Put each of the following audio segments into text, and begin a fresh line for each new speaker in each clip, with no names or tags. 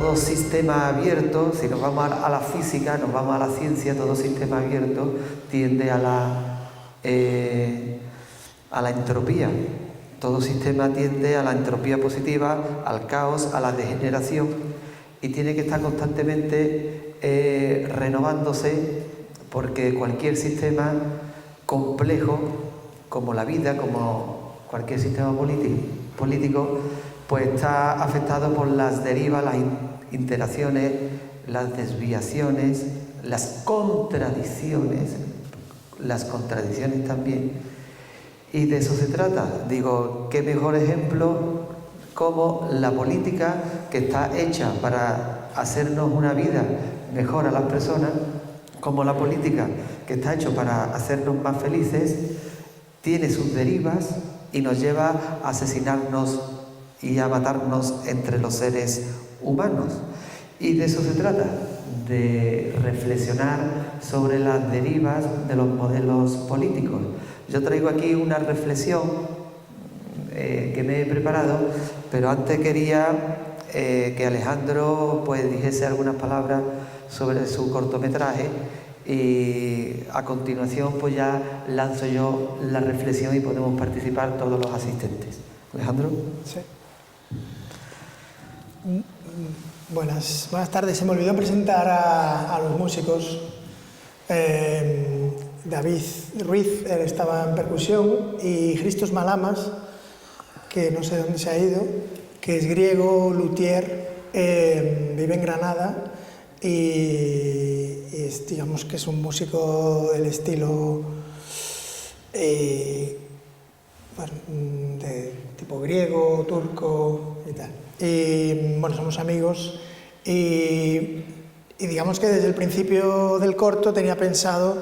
todo sistema abierto, si nos vamos a la física, nos vamos a la ciencia, todo sistema abierto tiende a la entropía. Todo sistema tiende a la entropía positiva, al caos, a la degeneración, y tiene que estar constantemente renovándose, porque cualquier sistema complejo, como la vida, como cualquier sistema político, pues está afectado por las derivas, las interacciones, las desviaciones, las contradicciones también. Y de eso se trata. Digo, qué mejor ejemplo como la política, que está hecha para hacernos una vida mejor a las personas, como la política, que está hecho para hacernos más felices, tiene sus derivas y nos lleva a asesinarnos y a matarnos entre los seres humanos. Y de eso se trata, de reflexionar sobre las derivas de los modelos políticos. Yo traigo aquí una reflexión que me he preparado, pero antes quería que Alejandro pues dijese algunas palabras sobre su cortometraje, y a continuación pues ya lanzo yo la reflexión y podemos participar todos los asistentes. Alejandro.
Sí. Buenas tardes. Se me olvidó presentar a los músicos. David Ruiz, él estaba en percusión, y Christos Malamas, que no sé dónde se ha ido, que es griego, luthier, vive en Granada y digamos que es un músico del estilo bueno, de tipo griego, turco y tal. Y bueno, somos amigos y digamos que desde el principio del corto tenía pensado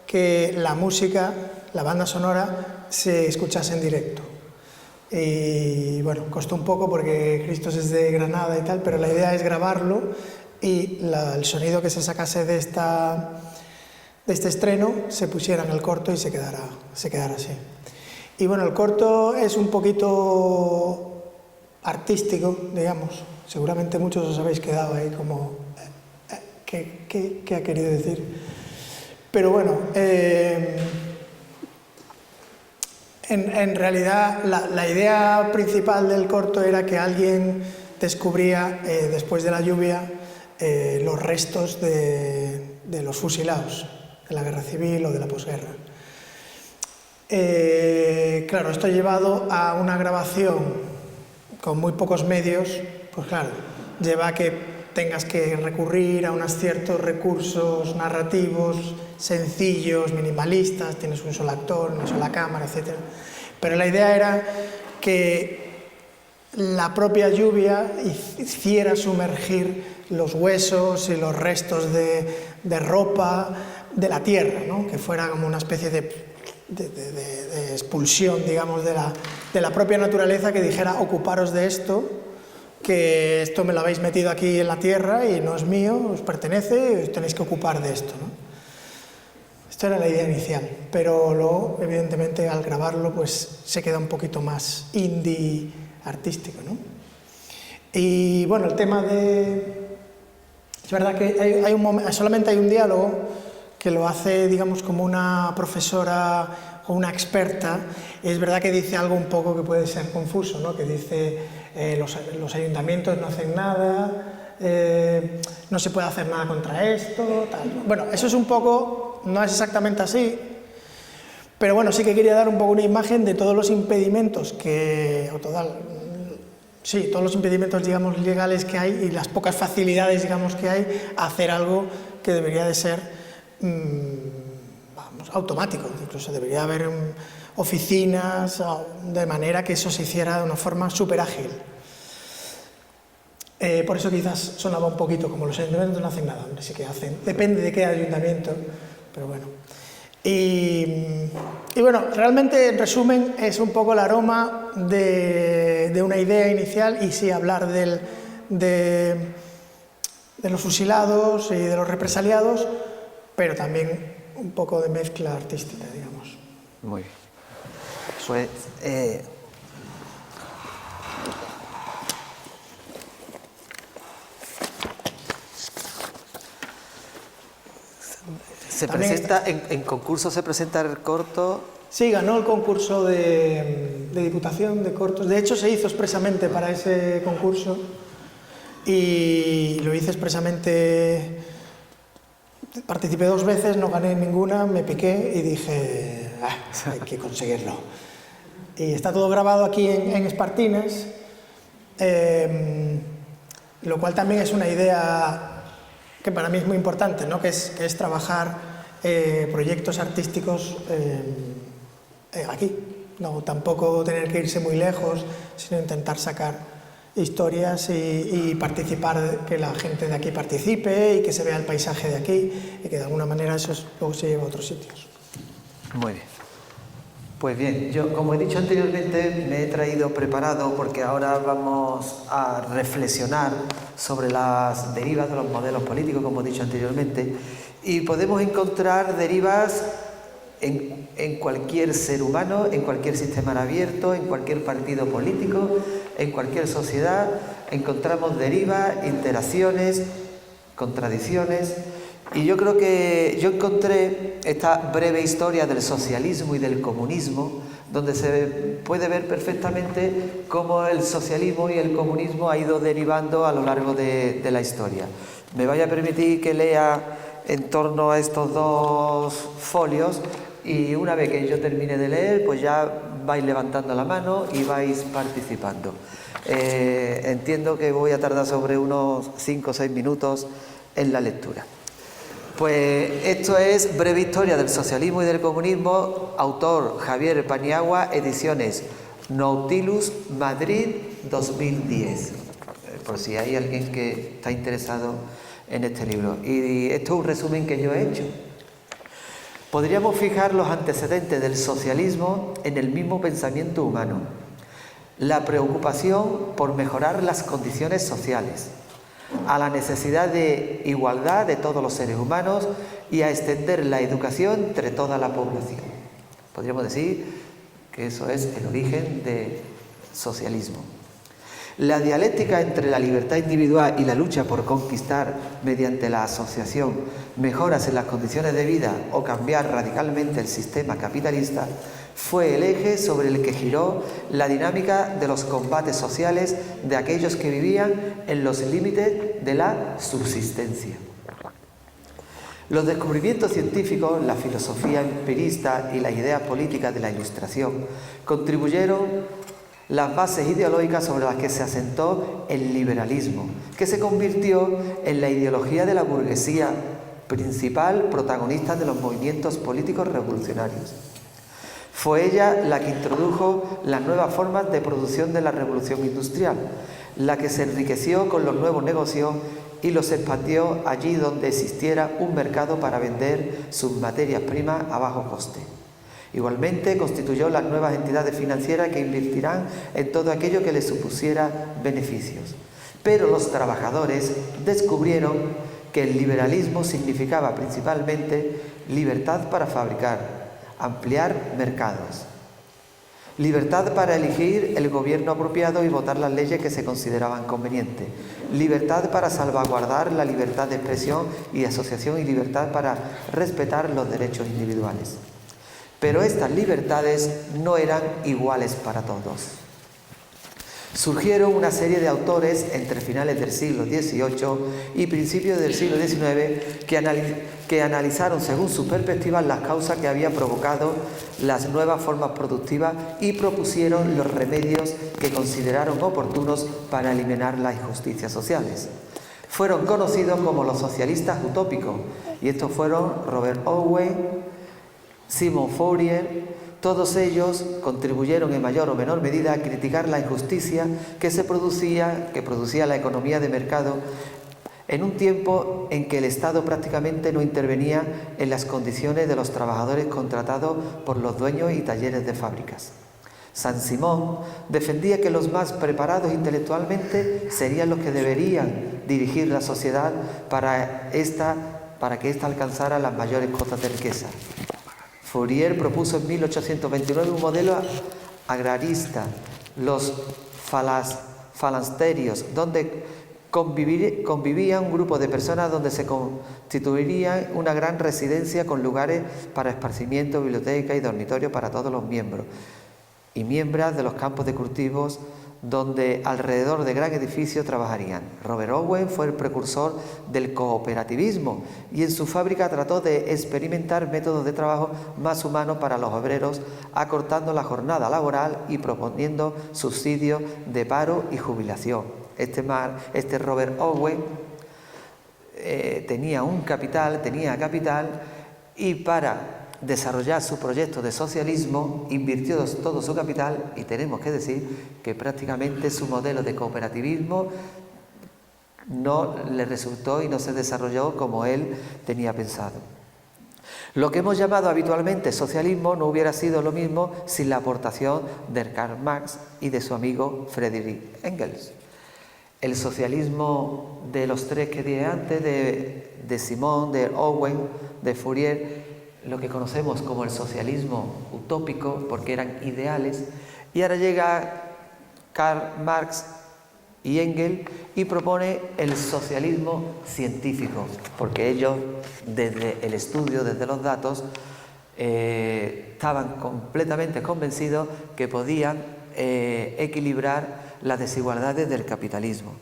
que la música, la banda sonora, se escuchase en directo. Y bueno, costó un poco porque Christos es de Granada y tal, pero la idea es grabarlo y el sonido que se sacase de este estreno se pusiera en el corto y se quedara así. Y bueno, el corto es un poquito artístico, digamos. Seguramente muchos os habéis quedado ahí como ¿qué ha querido decir? Pero bueno, en realidad la idea principal del corto era que alguien descubría después de la lluvia los restos de los fusilados de la guerra civil o de la posguerra. Claro, esto llevado a una grabación con muy pocos medios, pues claro, lleva a que tengas que recurrir a unos ciertos recursos narrativos sencillos, minimalistas, tienes un solo actor, una sola cámara, etc. Pero la idea era que la propia lluvia hiciera sumergir los huesos y los restos de ropa de la tierra, ¿no? Que fuera como una especie de expulsión, digamos, de la propia naturaleza, que dijera: ocuparos de esto, que esto me lo habéis metido aquí en la tierra y no es mío, os pertenece, y os tenéis que ocupar de esto, ¿no? Esto era la idea inicial, pero luego, evidentemente, al grabarlo, pues se queda un poquito más indie artístico, ¿no? Y bueno, el tema es verdad que solamente hay un diálogo que lo hace, digamos, como una profesora o una experta. Es verdad que dice algo un poco que puede ser confuso, ¿no? Que dice los ayuntamientos no hacen nada, no se puede hacer nada contra esto, tal. Bueno, eso es un poco, no es exactamente así, pero bueno, sí que quería dar un poco una imagen de todos los impedimentos todos los impedimentos, digamos, legales que hay y las pocas facilidades, digamos, que hay a hacer algo que debería de ser automático. Incluso debería haber oficinas, de manera que eso se hiciera de una forma súper ágil. Por eso quizás sonaba un poquito como los ayuntamientos no hacen nada. Hombre, sí que hacen, depende de qué ayuntamiento, pero bueno. Y bueno, realmente, en resumen, es un poco el aroma de una idea inicial, y sí, hablar de los fusilados y de los represaliados, pero también un poco de mezcla artística, digamos.
Muy bien. Pues, Se
También
presenta, en concurso se presenta el corto.
Sí, ganó el concurso de Diputación de cortos. De hecho, se hizo expresamente para ese concurso y lo hice expresamente. Participé 2 veces, no gané ninguna, me piqué y dije, hay que conseguirlo. Y está todo grabado aquí en Espartines, lo cual también es una idea que para mí es muy importante, ¿no? que es trabajar proyectos artísticos aquí, no tampoco tener que irse muy lejos, sino intentar sacar historias y participar, que la gente de aquí participe y que se vea el paisaje de aquí y que de alguna manera eso luego se lleve a otros sitios.
Muy bien. Pues bien, yo como he dicho anteriormente me he traído preparado porque ahora vamos a reflexionar sobre las derivas de los modelos políticos, como he dicho anteriormente, y podemos encontrar derivas en cualquier ser humano, en cualquier sistema abierto, en cualquier partido político, en cualquier sociedad. Encontramos derivas, interacciones, contradicciones, y yo creo que yo encontré esta breve historia del socialismo y del comunismo, donde se puede ver perfectamente cómo el socialismo y el comunismo ha ido derivando a lo largo de la historia. Me vaya a permitir que lea en torno a estos 2 folios, y una vez que yo termine de leer, pues ya vais levantando la mano y vais participando. Entiendo que voy a tardar sobre unos 5 o 6 minutos en la lectura. Pues esto es Breve Historia del Socialismo y del Comunismo, autor Javier Paniagua, ediciones Nautilus, Madrid, 2010. Por si hay alguien que está interesado en este libro. Y esto es un resumen que yo he hecho. Podríamos fijar los antecedentes del socialismo en el mismo pensamiento humano. La preocupación por mejorar las condiciones sociales, a la necesidad de igualdad de todos los seres humanos y a extender la educación entre toda la población. Podríamos decir que eso es el origen del socialismo. La dialéctica entre la libertad individual y la lucha por conquistar, mediante la asociación, mejoras en las condiciones de vida o cambiar radicalmente el sistema capitalista, fue el eje sobre el que giró la dinámica de los combates sociales de aquellos que vivían en los límites de la subsistencia. Los descubrimientos científicos, la filosofía empirista y las ideas políticas de la Ilustración contribuyeron las bases ideológicas sobre las que se asentó el liberalismo, que se convirtió en la ideología de la burguesía, principal protagonista de los movimientos políticos revolucionarios. Fue ella la que introdujo las nuevas formas de producción de la revolución industrial, la que se enriqueció con los nuevos negocios y los expandió allí donde existiera un mercado para vender sus materias primas a bajo coste. Igualmente constituyó las nuevas entidades financieras que invertirán en todo aquello que les supusiera beneficios. Pero los trabajadores descubrieron que el liberalismo significaba principalmente libertad para fabricar, ampliar mercados, libertad para elegir el gobierno apropiado y votar las leyes que se consideraban convenientes, libertad para salvaguardar la libertad de expresión y asociación y libertad para respetar los derechos individuales. Pero estas libertades no eran iguales para todos. Surgieron una serie de autores entre finales del siglo XVIII y principios del siglo XIX que analizaron según sus perspectivas las causas que habían provocado las nuevas formas productivas y propusieron los remedios que consideraron oportunos para eliminar las injusticias sociales. Fueron conocidos como los socialistas utópicos, y estos fueron Robert Owen, Simon Fourier. Todos ellos contribuyeron en mayor o menor medida a criticar la injusticia que producía la economía de mercado en un tiempo en que el Estado prácticamente no intervenía en las condiciones de los trabajadores contratados por los dueños y talleres de fábricas. Saint-Simon defendía que los más preparados intelectualmente serían los que deberían dirigir la sociedad para que ésta alcanzara las mayores cotas de riqueza. Fourier propuso en 1829 un modelo agrarista, los falansterios, donde convivía un grupo de personas donde se constituiría una gran residencia con lugares para esparcimiento, biblioteca y dormitorio para todos los miembros y miembros de los campos de cultivos donde alrededor de gran edificio trabajarían. Robert Owen fue el precursor del cooperativismo y en su fábrica trató de experimentar métodos de trabajo más humanos para los obreros, acortando la jornada laboral y proponiendo subsidios de paro y jubilación. Este Robert Owen tenía capital y para desarrollar su proyecto de socialismo invirtió todo su capital y tenemos que decir que prácticamente su modelo de cooperativismo no le resultó y no se desarrolló como él tenía pensado. Lo que hemos llamado habitualmente socialismo no hubiera sido lo mismo sin la aportación de Karl Marx y de su amigo Friedrich Engels. El socialismo de los tres que dije antes, de Simon, de Owen, de Fourier, lo que conocemos como el socialismo utópico, porque eran ideales, y ahora llega Karl Marx y Engels y propone el socialismo científico, porque ellos desde el estudio, desde los datos, estaban completamente convencidos que podían equilibrar las desigualdades del capitalismo.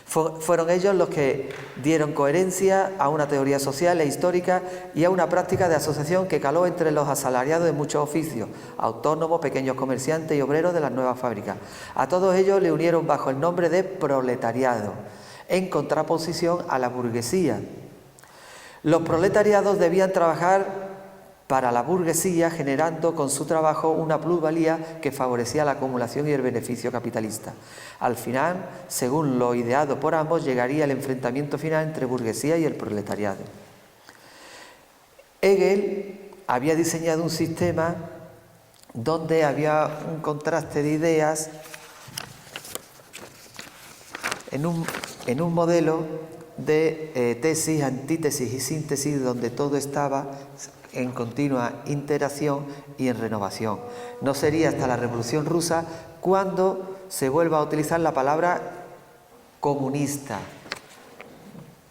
Fueron ellos los que dieron coherencia a una teoría social e histórica y a una práctica de asociación que caló entre los asalariados de muchos oficios, autónomos, pequeños comerciantes y obreros de las nuevas fábricas. A todos ellos le unieron bajo el nombre de proletariado, en contraposición a la burguesía. Los proletariados debían trabajar para la burguesía, generando con su trabajo una plusvalía que favorecía la acumulación y el beneficio capitalista. Al final, según lo ideado por ambos, llegaría el enfrentamiento final entre burguesía y el proletariado. Hegel había diseñado un sistema donde había un contraste de ideas en un modelo de tesis, antítesis y síntesis, donde todo estaba en continua interacción y en renovación. No sería hasta la Revolución Rusa cuando se vuelva a utilizar la palabra comunista.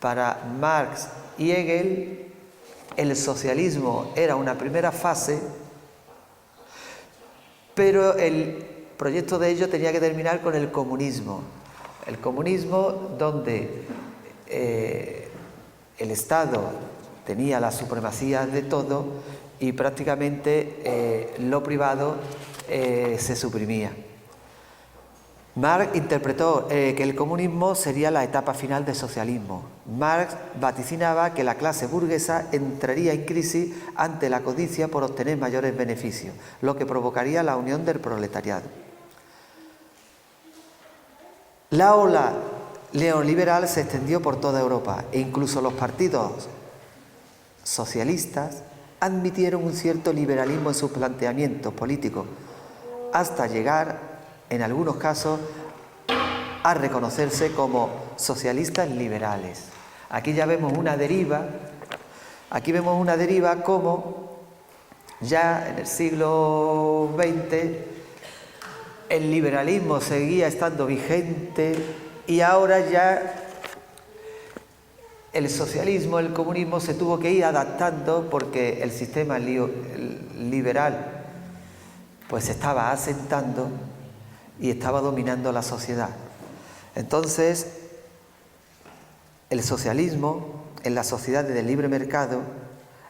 Para Marx y Hegel, el socialismo era una primera fase, pero el proyecto de ellos tenía que terminar con el comunismo. El comunismo donde el Estado tenía la supremacía de todo y prácticamente lo privado se suprimía. Marx interpretó que el comunismo sería la etapa final del socialismo. Marx vaticinaba que la clase burguesa entraría en crisis ante la codicia por obtener mayores beneficios, lo que provocaría la unión del proletariado. La ola neoliberal se extendió por toda Europa e incluso los partidos socialistas admitieron un cierto liberalismo en sus planteamientos políticos, hasta llegar, en algunos casos, a reconocerse como socialistas liberales. Aquí ya vemos una deriva, como ya en el siglo XX el liberalismo seguía estando vigente y ahora ya el socialismo, el comunismo se tuvo que ir adaptando porque el sistema liberal pues estaba asentando y estaba dominando la sociedad. Entonces, el socialismo en las sociedades del libre mercado,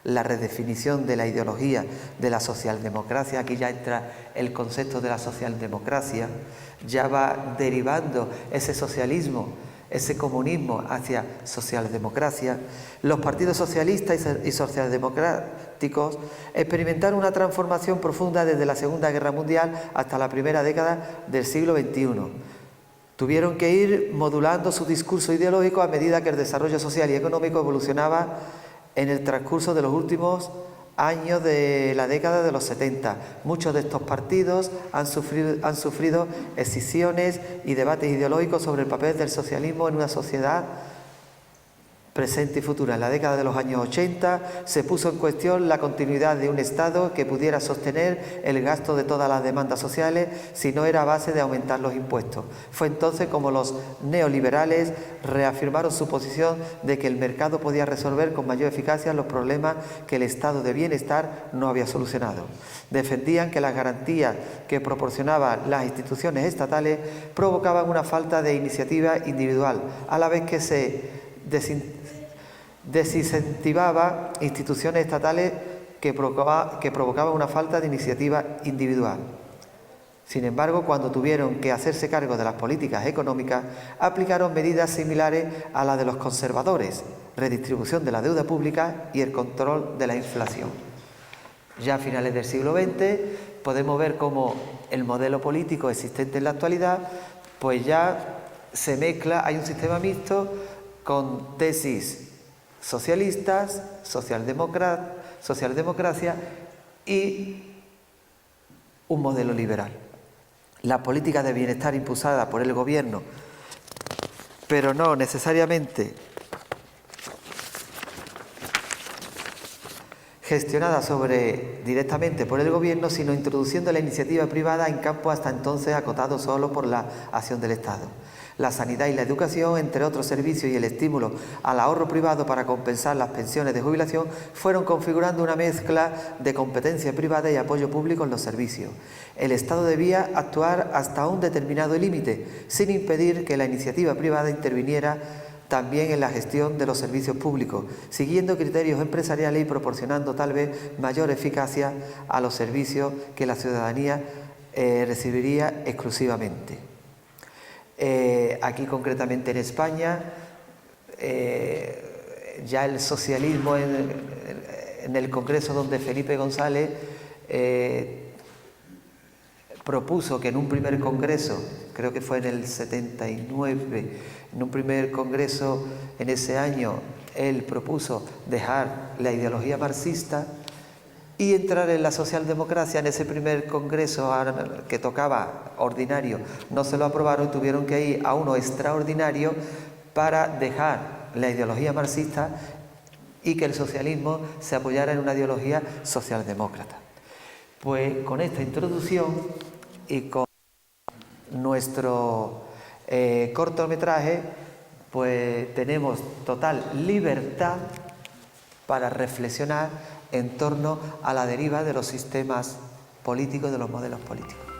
la redefinición de la ideología de la socialdemocracia, aquí ya entra el concepto de la socialdemocracia, ya va derivando ese socialismo, ese comunismo hacia socialdemocracia. Los partidos socialistas y socialdemocráticos experimentaron una transformación profunda desde la Segunda Guerra Mundial hasta la primera década del siglo XXI. Tuvieron que ir modulando su discurso ideológico a medida que el desarrollo social y económico evolucionaba en el transcurso de los últimos años de la década de los 70. Muchos de estos partidos han sufrido escisiones y debates ideológicos sobre el papel del socialismo en una sociedad presente y futura. En la década de los años 80 se puso en cuestión la continuidad de un Estado que pudiera sostener el gasto de todas las demandas sociales si no era a base de aumentar los impuestos. Fue entonces como los neoliberales reafirmaron su posición de que el mercado podía resolver con mayor eficacia los problemas que el estado de bienestar no había solucionado. Defendían que las garantías que proporcionaban las instituciones estatales provocaban una falta de iniciativa individual, a la vez que se desincentivaba instituciones estatales que provocaban una falta de iniciativa individual. Sin embargo, cuando tuvieron que hacerse cargo de las políticas económicas, aplicaron medidas similares a las de los conservadores, redistribución de la deuda pública y el control de la inflación. Ya a finales del siglo XX podemos ver cómo el modelo político existente en la actualidad pues ya se mezcla, hay un sistema mixto con tesis socialistas, socialdemocracia y un modelo liberal. La política de bienestar impulsada por el gobierno, pero no necesariamente gestionada directamente por el gobierno, sino introduciendo la iniciativa privada en campos hasta entonces acotados solo por la acción del Estado. La sanidad y la educación, entre otros servicios, y el estímulo al ahorro privado para compensar las pensiones de jubilación fueron configurando una mezcla de competencia privada y apoyo público en los servicios. El Estado debía actuar hasta un determinado límite, sin impedir que la iniciativa privada interviniera también en la gestión de los servicios públicos, siguiendo criterios empresariales y proporcionando tal vez mayor eficacia a los servicios que la ciudadanía recibiría exclusivamente. Aquí concretamente en España, ya el socialismo en el Congreso, donde Felipe González propuso que en un primer congreso, creo que fue en el 79, en un primer congreso en ese año, él propuso dejar la ideología marxista y entrar en la socialdemocracia. En ese primer congreso que tocaba ordinario no se lo aprobaron y tuvieron que ir a uno extraordinario para dejar la ideología marxista y que el socialismo se apoyara en una ideología socialdemócrata. Pues con esta introducción y con nuestro cortometraje, pues tenemos total libertad para reflexionar en torno a la deriva de los sistemas políticos, de los modelos políticos.